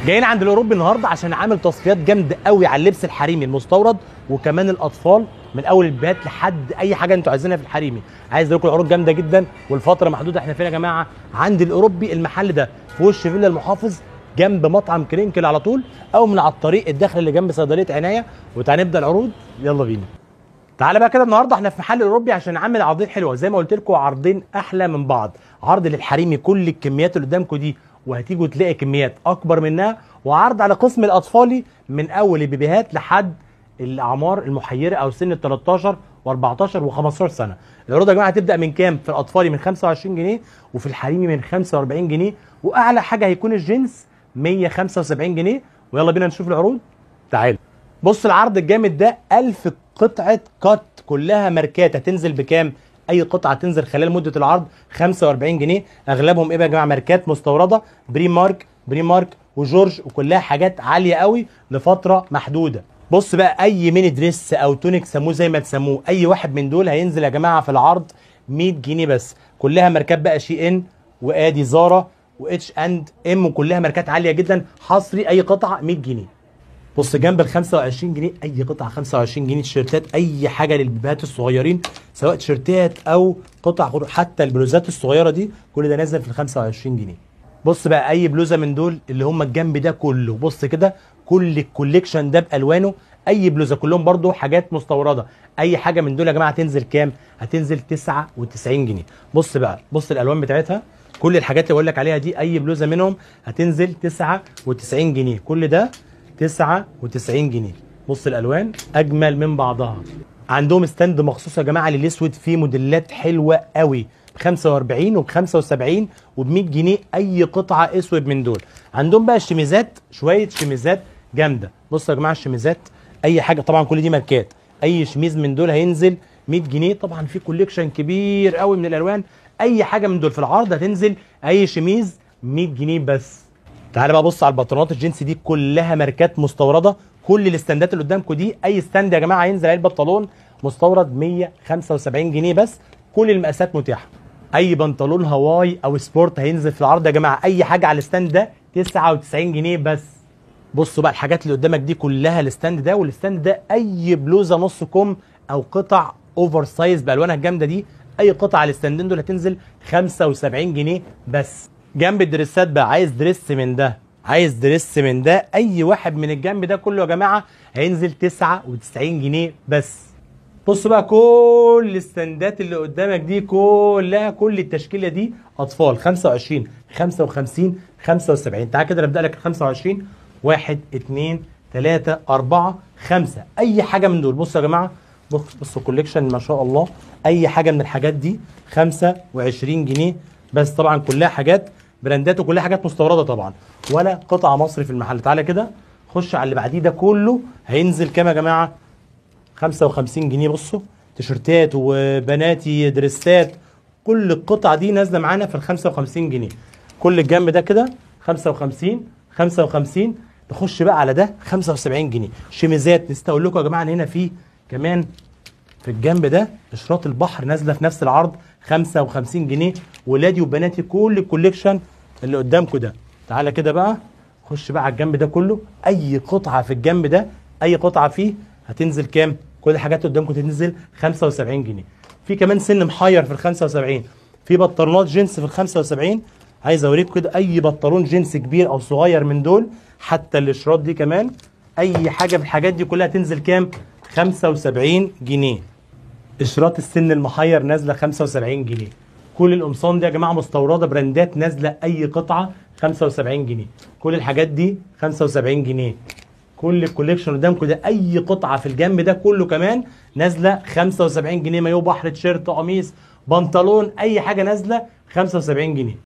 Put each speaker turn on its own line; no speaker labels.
جايين عند الاوروبي النهارده عشان عامل تصفيات جامده قوي على اللبس الحريمي المستورد وكمان الاطفال، من اول البيات لحد اي حاجه انتوا عايزينها في الحريمي. عايز اقول لكم العروض جامده جدا والفتره محدوده. احنا فين يا جماعه؟ عند الاوروبي. المحل ده في وش فيلا المحافظ جنب مطعم كرينكل على طول، او من على الطريق الداخل اللي جنب صيدليه عنايه. وتعالى نبدا العروض، يلا بينا. تعالى بقى كده، النهارده احنا في محل الاوروبي عشان عامل عرضين حلوه زي ما قلت لكم، عرضين احلى من بعض. عرض للحريمي كل الكميات اللي قدامكم دي، وهتيجوا تلاقي كميات اكبر منها، وعرض على قسم الاطفالي من اول البيبيهات لحد الاعمار المحيره او سن ال 13 و14 و15 سنه. العروض يا جماعه هتبدا من كام؟ في الاطفالي من 25 جنيه، وفي الحريمي من 45 جنيه، واعلى حاجه هيكون الجنس 175 جنيه. ويلا بينا نشوف العروض. تعالوا بص العرض الجامد ده، 1000 قطعه كات كلها ماركات هتنزل بكام؟ اي قطعه تنزل خلال مده العرض 45 جنيه. اغلبهم ايه بقى يا جماعه؟ ماركات مستورده، بريمارك وجورج، وكلها حاجات عاليه قوي لفتره محدوده. بص بقى، اي ميني دريس او تونيك سموه زي ما تسموه، اي واحد من دول هينزل يا جماعه في العرض 100 جنيه بس. كلها ماركات بقى شي ان وادي زارا واتش اند ام، وكلها ماركات عاليه جدا. حصري اي قطعه 100 جنيه. بص جنب ال 25 جنيه اي قطعه 25 جنيه. تيشيرتات، اي حاجه للبيبيهات الصغيرين، سواء تيشيرتات او قطع، حتى البلوزات الصغيره دي كل ده نازل في ال 25 جنيه. بص بقى، اي بلوزه من دول اللي هم الجنب ده كله، بص كده كل الكوليكشن ده بالوانه، اي بلوزه كلهم برضو حاجات مستورده. اي حاجه من دول يا جماعه هتنزل كام؟ هتنزل 99 جنيه. بص بقى، بص الالوان بتاعتها، كل الحاجات اللي بقول لك عليها دي اي بلوزه منهم هتنزل 99 جنيه. كل ده 99 جنيه. بص الالوان اجمل من بعضها. عندهم ستاند مخصوص يا جماعه للاسود، فيه موديلات حلوه قوي ب 45 وب 75 وب 100 جنيه اي قطعه اسود من دول. عندهم بقى الشميزات، شويه شميزات جامده. بصوا يا جماعه الشميزات، اي حاجه طبعا كل دي ماركات، اي شميز من دول هينزل 100 جنيه. طبعا في كوليكشن كبير قوي من الالوان، اي حاجه من دول في العرض هتنزل اي شميز 100 جنيه بس. تعالى بقى بص على البطانات الجينز دي، كلها ماركات مستورده. كل الاستندات اللي قدامكم دي، اي ستاند يا جماعه هينزل عليه البنطلون مستورد 175 جنيه بس. كل المقاسات متاحه. اي بنطلون هواي او سبورت هينزل في العرض يا جماعه، اي حاجه على الستاند ده 99 جنيه بس. بصوا بقى الحاجات اللي قدامك دي كلها الستاند ده، والستاند ده اي بلوزه نص كم او قطع اوفر سايز بالوانها الجامده دي، اي قطعه على الستاندين دول هتنزل 75 جنيه بس. جنب الدريسات بقى، عايز دريس من ده، عايز دريس من ده، اي واحد من الجنب ده كله يا جماعه هينزل 99 جنيه بس. بص بقى كل الستاندات اللي قدامك دي كلها، كل التشكيله دي اطفال 25 55 75. تعال كده نبدا لك ال 25، 1 2 3 4 5، اي حاجه من دول. بصوا يا جماعه، بصوا كوليكشن ما شاء الله، اي حاجه من الحاجات دي 25 جنيه بس. طبعا كلها حاجات براندات وكلها حاجات مستورده طبعا، ولا قطعه مصري في المحل. تعالى كده خش على اللي بعديه، ده كله هينزل كام يا جماعه؟ 55 جنيه. بصوا تيشرتات وبناتي دريسات، كل القطع دي نازله معانا في ال 55 جنيه. كل الجنب ده كده 55 55. تخش بقى على ده 75 جنيه. شميزات، نسيت اقول لكم يا جماعه ان هنا في كمان في الجنب ده اشراط البحر نازله في نفس العرض 55 جنيه. ولادي وبناتي كل الكوليكشن اللي قدامكم ده. تعالى كده بقى خش بقى على الجنب ده كله، اي قطعه في الجنب ده، اي قطعه فيه هتنزل كام؟ كل الحاجات اللي قدامكم تنزل 75 جنيه. في كمان سن محير في ال 75، في بنطلونات جينز في ال 75. عايز اوريكم كده اي بنطلون جينز كبير او صغير من دول، حتى الاشراط دي كمان، اي حاجه في الحاجات دي كلها تنزل كام؟ 75 جنيه. اشراط السن المحير نازله 75 جنيه. كل القمصان دي يا جماعه مستورده براندات، نازله اي قطعه 75 جنيه. كل الحاجات دي 75 جنيه. كل الكوليكشن قدامكم ده، اي قطعه في الجنب ده كله كمان نازله 75 جنيه. مايو بحر، تيشيرت، قميص، بنطلون، اي حاجه نازله 75 جنيه.